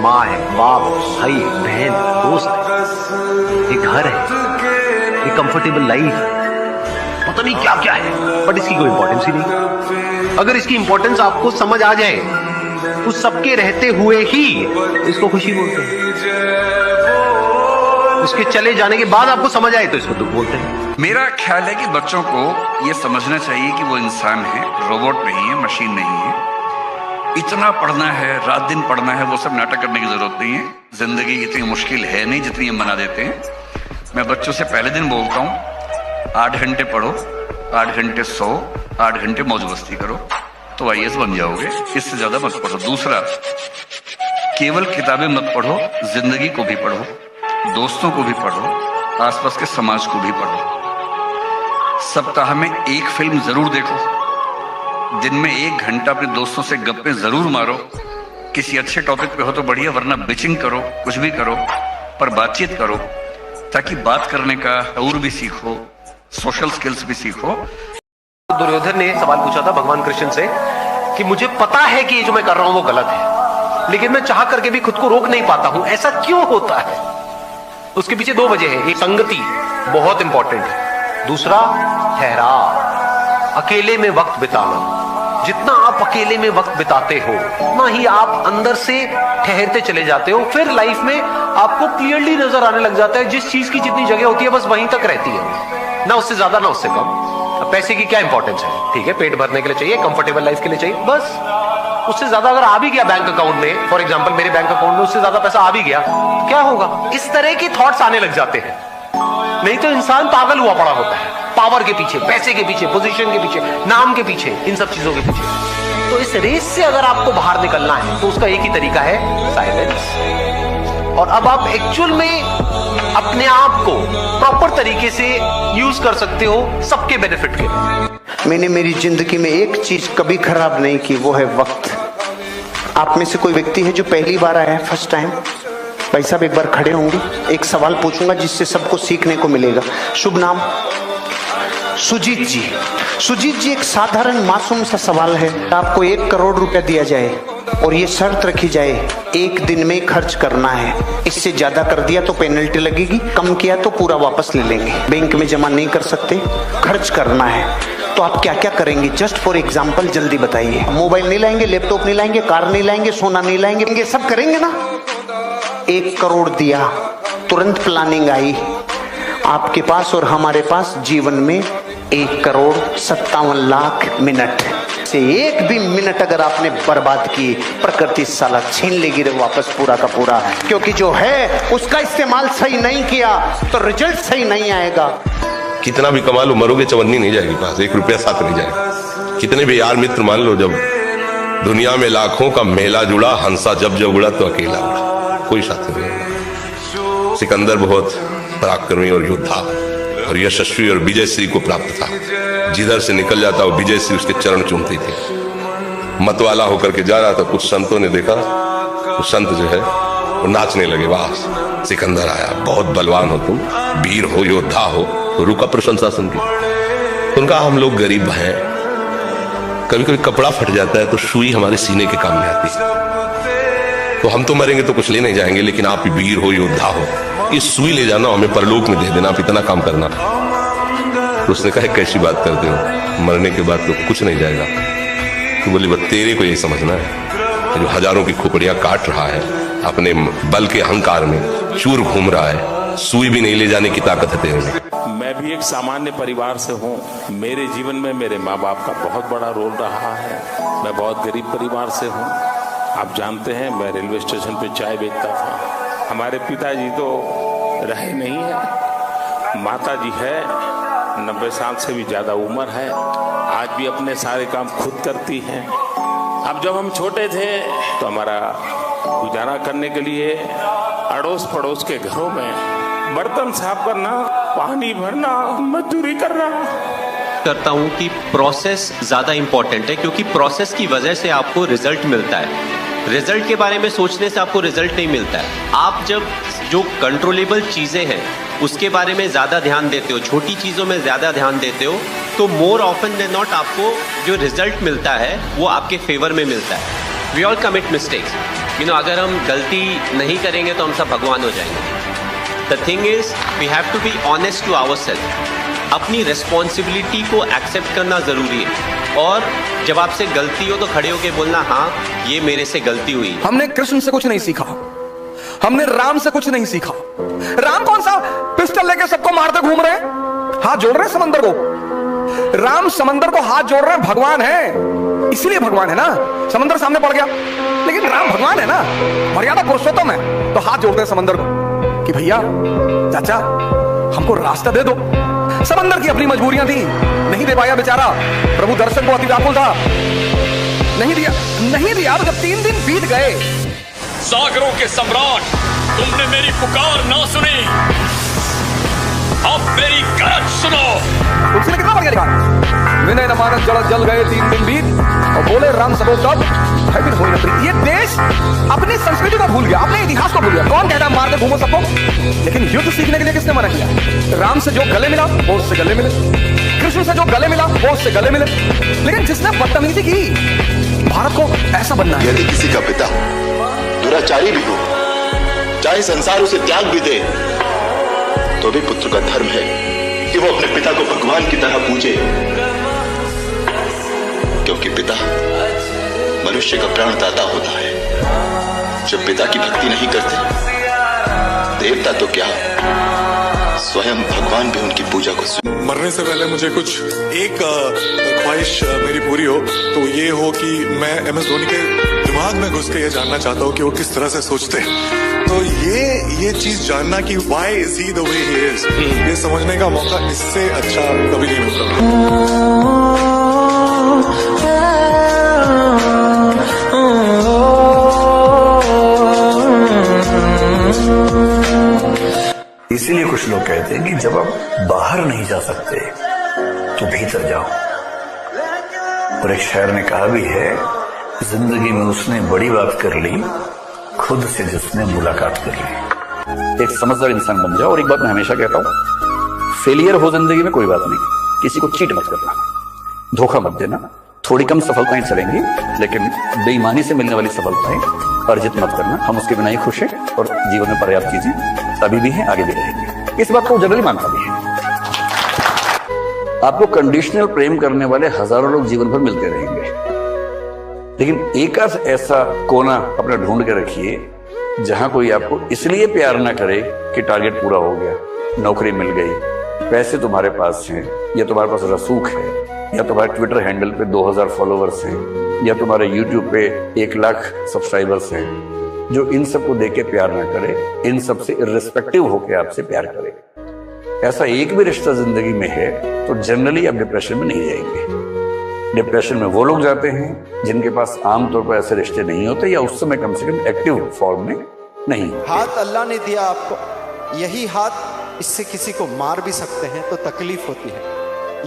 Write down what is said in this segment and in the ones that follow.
माँ है, बाप, भाई, बहन, दोस्त है, एक घर है, एक कंफर्टेबल लाइफ है, पता नहीं क्या क्या है, बट इसकी कोई इंपॉर्टेंस ही नहीं। अगर इसकी इंपॉर्टेंस आपको समझ आ जाए, उस सबके रहते हुए ही इसको खुशी बोलते हैं। उसके चले जाने के बाद आपको समझ आए तो इसको दुख बोलते हैं। मेरा ख्याल है कि बच्चों को यह समझना चाहिए कि वो इंसान है, रोबोट नहीं है, मशीन नहीं है। इतना पढ़ना है, रात दिन पढ़ना है, वो सब नाटक करने की जरूरत नहीं है। जिंदगी इतनी मुश्किल है नहीं जितनी हम बना देते हैं। मैं बच्चों से पहले दिन बोलता हूँ 8 घंटे पढ़ो, 8 घंटे सो, 8 घंटे मौज मस्ती करो तो IAS बन जाओगे, इससे ज्यादा मत पढ़ो। दूसरा, केवल किताबें मत पढ़ो, जिंदगी को भी पढ़ो, दोस्तों को भी पढ़ो, आसपास के समाज को भी पढ़ो। सप्ताह में एक फिल्म जरूर देखो, दिन में 1 घंटा अपने दोस्तों से गप्पे जरूर मारो। किसी अच्छे टॉपिक पे हो तो बढ़िया, वरना बिचिंग करो, कुछ भी करो, पर बातचीत करो ताकि बात करने का और भी सीखो, सोशल स्किल्स भी सीखो। दुर्योधन ने सवाल पूछा था भगवान कृष्ण से कि मुझे पता है कि ये जो मैं कर रहा हूं वो गलत है, लेकिन मैं चाह करके भी खुद को रोक नहीं पाता हूं, ऐसा क्यों होता है? उसके पीछे 2 वजह है। एक, संगति बहुत इंपॉर्टेंट है। दूसरा, ठहराव, अकेले में वक्त बिताना। जितना आप अकेले में वक्त बिताते हो, उतना ही आप अंदर से ठहरते चले जाते हो। फिर लाइफ में आपको क्लियरली नजर आने लग जाता है जिस चीज की जितनी जगह होती है बस वहीं तक रहती है, ना उससे ज्यादा ना उससे कम। पैसे की क्या इंपॉर्टेंस है? ठीक है, पेट भरने के लिए चाहिए, कंफर्टेबल लाइफ के लिए चाहिए, बस। उससे ज्यादा अगर आ भी गया बैंक अकाउंट में, फॉर एग्जांपल मेरे बैंक अकाउंट में उससे ज्यादा पैसा आ भी गया, क्या होगा? इस तरह के थॉट्स आने लग जाते हैं। नहीं तो इंसान पागल हुआ पड़ा होता है, पावर के पीछे, पैसे के पीछे, पोजीशन के पीछे, नाम के पीछे, इन सब चीजों के पीछे। तो इस रेस से अगर आपको बाहर निकलना है तो उसका एक ही तरीका है, साइलेंस। और अब आप एक्चुअल में अपने आप को प्रॉपर तरीके से यूज कर सकते हो सबके बेनिफिट के लिए। मैंने मेरी जिंदगी में एक चीज कभी खराब नहीं की, वो है वक्त। आप में से कोई व्यक्ति है जो पहली बार आया है, फर्स्ट टाइम? भाई साहब एक बार खड़े होंगे, एक सवाल पूछूंगा जिससे सबको सीखने को मिलेगा। शुभ नाम? सुजीत जी। सुजीत जी, एक साधारण मासूम सा सवाल है। आपको 1 करोड़ रुपया दिया जाए और ये शर्त रखी जाए 1 दिन में खर्च करना है, इससे ज्यादा कर दिया तो पेनल्टी लगेगी, कम किया तो पूरा वापस ले लेंगे, बैंक में जमा नहीं कर सकते, खर्च करना है, तो आप क्या क्या करेंगे? जस्ट फॉर एग्जाम्पल जल्दी बताइए। मोबाइल नहीं लाएंगे, लैपटॉप नहीं लाएंगे, कार नहीं लाएंगे, सोना नहीं लाएंगे, ये सब करेंगे ना? 1 करोड़ दिया, तुरंत प्लानिंग आई आपके पास और हमारे पास, जीवन में 1,57,00,000 मिनट से एक भी मिनट अगर आपने बर्बाद की, प्रकृति साला छीन लेगी रे वापस पूरा का पूरा। क्योंकि जो है उसका इस्तेमाल सही नहीं किया तो रिजल्ट सही नहीं आएगा। कितना भी कमा लो, मरोगे चवन्नी नहीं जाएगी पास, 1 रुपया साथ नहीं जाएगा। कितने भी यार मित्र मान लो, जब दुनिया में लाखों का मेला जुड़ा, हंसा जब जब उड़ा तो अकेला उड़ा, कोई साथ नहीं। सिकंदर बहुत पराक्रमी और योद्धा और यशस्वी और विजयश्री को प्राप्त था। जिधर से निकल जाता वो विजयश्री उसके चरण चूमती थी। मतवाला होकर के जा रहा था, कुछ संतों ने देखा, तो संत जो है वो नाचने लगे, वाह सिकंदर आया, बहुत बलवान हो तुम, वीर हो, योद्धा हो। तो रुका प्रशंसा सुन के, उनका हम लोग गरीब हैं, कभी कभी कपड़ा फट जाता है तो सुई हमारे सीने के काम में आती है, तो हम तो मरेंगे तो कुछ ले नहीं जाएंगे, लेकिन आप वीर हो, योद्धा हो, इस सुई ले जाना, हमें परलोक में दे देना, आप इतना काम करना। तो उसने कहा कैसी बात करते हो, मरने के बाद तो कुछ नहीं जाएगा। तो बोली बस तेरे को यही समझना है, जो हजारों की खोपड़ियां काट रहा है, अपने बल के अहंकार में चूर घूम रहा है, सुई भी नहीं ले जाने की ताकत है तेरे में। मैं भी एक सामान्य परिवार से हूँ। मेरे जीवन में मेरे माँ बाप का बहुत बड़ा रोल रहा है। मैं बहुत गरीब परिवार से हूँ। आप जानते हैं मैं रेलवे स्टेशन पे चाय बेचता था। हमारे पिताजी तो रहे नहीं है, माता जी है, 90 साल से भी ज़्यादा उम्र है, आज भी अपने सारे काम खुद करती हैं। अब जब हम छोटे थे तो हमारा गुजारा करने के लिए अड़ोस पड़ोस के घरों में बर्तन साफ करना, पानी भरना, मजदूरी करना। करता हूं कि प्रोसेस ज़्यादा इंपॉर्टेंट है, क्योंकि प्रोसेस की वजह से आपको रिजल्ट मिलता है। रिजल्ट के बारे में सोचने से आपको रिजल्ट नहीं मिलता है। आप जब जो कंट्रोलेबल चीज़ें हैं उसके बारे में ज़्यादा ध्यान देते हो, छोटी चीज़ों में ज़्यादा ध्यान देते हो, तो मोर ऑफन देन नॉट आपको जो रिजल्ट मिलता है वो आपके फेवर में मिलता है। We all commit mistakes. अगर हम गलती नहीं करेंगे तो हम सब भगवान हो जाएंगे। The thing is we have to be honest to ourselves. अपनी रिस्पॉन्सिबिलिटी को एक्सेप्ट करना जरूरी है, और जब आपसे गलती हो तो खड़े होकर बोलना हाँ ये मेरे से गलती हुई। हमने कृष्ण से कुछ नहीं सीखा, हमने राम से कुछ नहीं सीखा। राम कौन सा पिस्टल लेके सबको मारते घूम रहे हैं, हाथ जोड़ रहे हैं समंदर को। राम समंदर को हाथ जोड़ रहे हैं, भगवान है इसलिए भगवान है ना। समंदर सामने पड़ गया लेकिन राम भगवान है ना, मर्यादा पुरुषोत्तम है, तो हाथ जोड़ते हैं समंदर को कि भैया चाचा हमको रास्ता दे दो। समंदर की अपनी मजबूरियां थी, नहीं दे पाया बेचारा। प्रभु दर्शन को अति व्याकुल था, नहीं दिया। तो जब 3 दिन बीत गए, सागरों के सम्राट तुमने मेरी पुकार ना सुनी, अब मेरी गरज सुनो। तुलसी ने कितना बढ़िया लिखा, विनय न मानस जल जल गए 3 दिन बीत, और बोले राम सबो तब है फिर हो न प्रीत। ये देश अपनी संस्कृति को भूल गया, अपने इतिहास को भूल गया। कौन कहता है मारते घूमो सबको, लेकिन युद्ध सीखने के लिए किसने मना किया? राम से जो गले मिला वो उससे गले मिले, कृष्ण से जो गले मिला वो उससे गले मिले। लेकिन जिसने बदतमीजी की, भारत को ऐसा बनना है। यदि किसी का पिता दुराचारी भी हो, चाहे संसार उसे त्याग भी दे, तो भी पुत्र का धर्म है कि वो अपने पिता को भगवान की तरह पूजे, क्योंकि पिता मनुष्य का प्राणदाता होता है। जब पिता की भक्ति नहीं करते, देवता तो क्या स्वयं भगवान भी उनकी पूजा को। मरने से पहले मुझे कुछ एक ख्वाहिश मेरी पूरी हो, तो ये हो कि मैं MS धोनी के दिमाग में घुस के ये जानना चाहता हूँ कि वो किस तरह से सोचते हैं। तो ये चीज जानना कि why is he the way he is, ये समझने का मौका इससे अच्छा कभी नहीं मिलता। इसीलिए कुछ लोग कहते हैं कि जब आप बाहर नहीं जा सकते तो भीतर जाओ। और एक शायर ने कहा भी है, जिंदगी में उसने बड़ी बात कर ली खुद से जिसने मुलाकात कर ली। एक समझदार इंसान बन जाओ। और एक बात मैं हमेशा कहता हूं, फेलियर हो जिंदगी में कोई बात नहीं, किसी को चीट मत करना, धोखा मत देना। थोड़ी कम सफलताएं चलेंगी, लेकिन बेईमानी से मिलने वाली सफलताएं अर्जित मत करना। हम उसके बिना ही खुश हैं और जीवन में पर्याप्त चीजें अभी भी हैं, आगे भी रहेंगे। इस बात को जनरली मानता भी है। आपको कंडीशनल प्रेम करने वाले हजारों लोग जीवन भर मिलते रहेंगे, लेकिन एक ऐसा कोना अपना ढूंढ के रखिए जहां कोई आपको इसलिए प्यार ना करे कि टारगेट पूरा हो गया, नौकरी मिल गई, पैसे तुम्हारे पास हैं, या तुम्हारे पास रसूख है, या तुम्हारे ट्विटर हैंडल पे 2000 फॉलोवर्स हैं, या तुम्हारे यूट्यूब पे 1 लाख सब्सक्राइबर्स हैं। जो इन सबको देख के प्यार ना करे, इन सबसे इर्रिस्पेक्टिव होके आपसे प्यार करे। ऐसा एक भी रिश्ता जिंदगी में है तो जनरली आप डिप्रेशन में नहीं जाएंगे। डिप्रेशन में वो लोग जाते हैं जिनके पास आमतौर पर ऐसे रिश्ते नहीं होते, या उस समय कम से कम एक्टिव फॉर्म में नहीं। हाथ अल्लाह ने दिया आपको, यही हाथ, इससे किसी को मार भी सकते हैं तो तकलीफ होती है।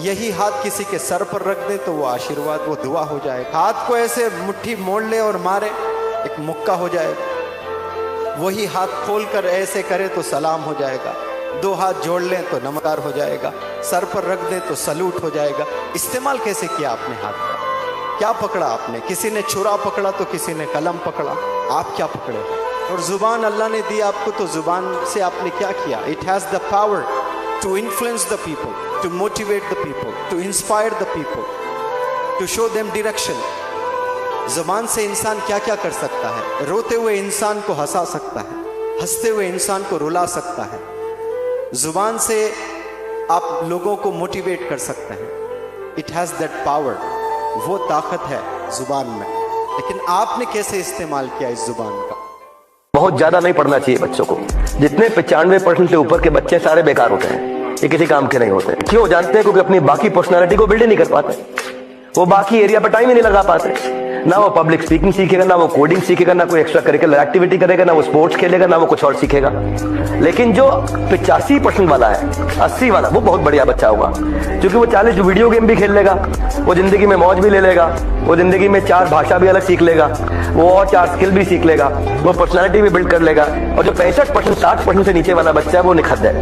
यही हाथ किसी के सर पर रख दे तो वो आशीर्वाद, वो दुआ हो जाएगा। हाथ को ऐसे मुट्ठी मोड़ ले और मारे, एक मुक्का हो जाएगा। वही हाथ खोल कर ऐसे करे तो सलाम हो जाएगा। 2 हाथ जोड़ लें तो नमस्कार हो जाएगा। सर पर रख दे तो सलूट हो जाएगा। इस्तेमाल कैसे किया आपने हाथ का? क्या पकड़ा आपने? किसी ने छुरा पकड़ा तो किसी ने कलम पकड़ा, आप क्या पकड़े? और जुबान अल्लाह ने दी आपको, तो जुबान से आपने क्या किया? It has the power to influence the people, to motivate the people, to inspire the people, to show them direction. जुबान से इंसान क्या क्या कर सकता है? रोते हुए इंसान को हंसा सकता है, हंसते हुए इंसान को रुला सकता है। जुबान से आप लोगों को मोटिवेट कर सकते हैं। इट हैज दैट पावर, वो ताकत है जुबान में। लेकिन आपने कैसे इस्तेमाल किया इस जुबान का? बहुत ज्यादा नहीं पढ़ना चाहिए बच्चों को। जितने 95% से ऊपर के बच्चे सारे बेकार होते हैं, ये किसी काम के नहीं होते। क्यों? जानते हैं क्योंकि अपनी बाकी पर्सनालिटी को बिल्ड नहीं कर पाते। वो बाकी एरिया पर टाइम ही नहीं लगा पाते। ना वो पब्लिक स्पीकिंग सीखेगा, ना वो कोडिंग सीखेगा, ना कोई एक्स्ट्रा करिकुलर एक्टिविटी करेगा, ना वो स्पोर्ट्स खेलेगा, ना वो कुछ और सीखेगा। लेकिन जो 85% वाला है, 80 वाला, वो बहुत बढ़िया बच्चा होगा, क्योंकि वो 40 वीडियो गेम भी खेल लेगा, वो जिंदगी में मौज भी ले लेगा, वो जिंदगी में 4 भाषा भी अलग सीख लेगा, वो और 4 स्किल भी सीख लेगा, वो पर्सनालिटी भी बिल्ड कर लेगा। और जो 65%, 60% से नीचे वाला बच्चा है वो निखद्द है।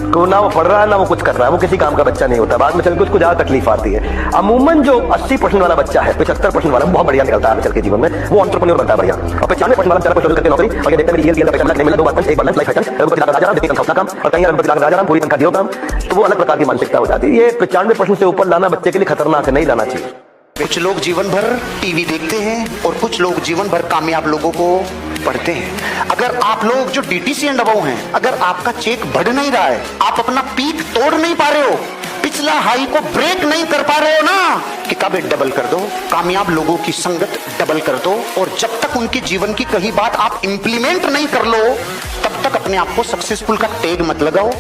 को ना वो पढ़ रहा है ना वो कुछ कर रहा है, वो किसी काम का बच्चा नहीं होता। बाद में चल के उसको ज्यादा तकलीफ आती है। अमूमन जो 80% वाला बच्चा है, 75% वाला बहुत बढ़िया निकलता है चल के जीवन में, वो एंटरप्रेन्योर बनता है बढ़िया। और 95% वाला चल करके नौकरी और ये देखते हैं ये पैसा नहीं मिला, 2 बार एक बार लाइफ फैशन राजा देखिए अपना काम और कहीं राजा पूरी तनख्वाह दियो काम, तो वो अलग प्रकार की मानसिकता हो जाती है। ये 95% से ऊपर लाना बच्चे के लिए खतरनाक है, नहीं लाना चाहिए। कुछ लोग जीवन भर टीवी देखते हैं और कुछ लोग जीवन भर कामयाब लोगों को पढ़ते हैं। अगर आप लोग जो डीटीसी एंड अबव हैं, अगर आपका चेक बढ़ नहीं रहा है, आप अपना पीक तोड़ नहीं पा रहे हो, पिछला हाई को ब्रेक नहीं कर पा रहे हो ना, किताबें डबल कर दो, कामयाब लोगों की संगत डबल कर दो, और जब तक उनके जीवन की कही बात आप इंप्लीमेंट नहीं कर लो तब तक अपने आप को सक्सेसफुल का टैग मत लगाओ।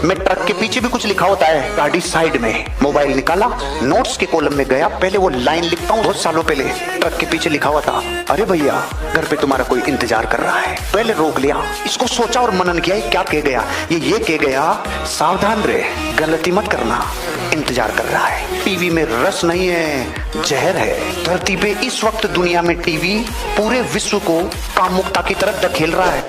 मैं ट्रक के पीछे भी कुछ लिखा होता है, गाड़ी साइड में, मोबाइल निकाला, नोट्स के कॉलम में गया, पहले वो लाइन लिखता हूँ। बहुत सालों पहले ट्रक के पीछे लिखा हुआ था, अरे भैया घर पे तुम्हारा कोई इंतजार कर रहा है। पहले रोक लिया, इसको सोचा और मनन किया, क्या कह गया ये कह गया, सावधान रहे, गलती मत करना, इंतजार कर रहा है। टीवी में रस नहीं है, जहर है। धरती पे इस वक्त दुनिया में टीवी पूरे विश्व को कामुकता की तरफ धकेल रहा है।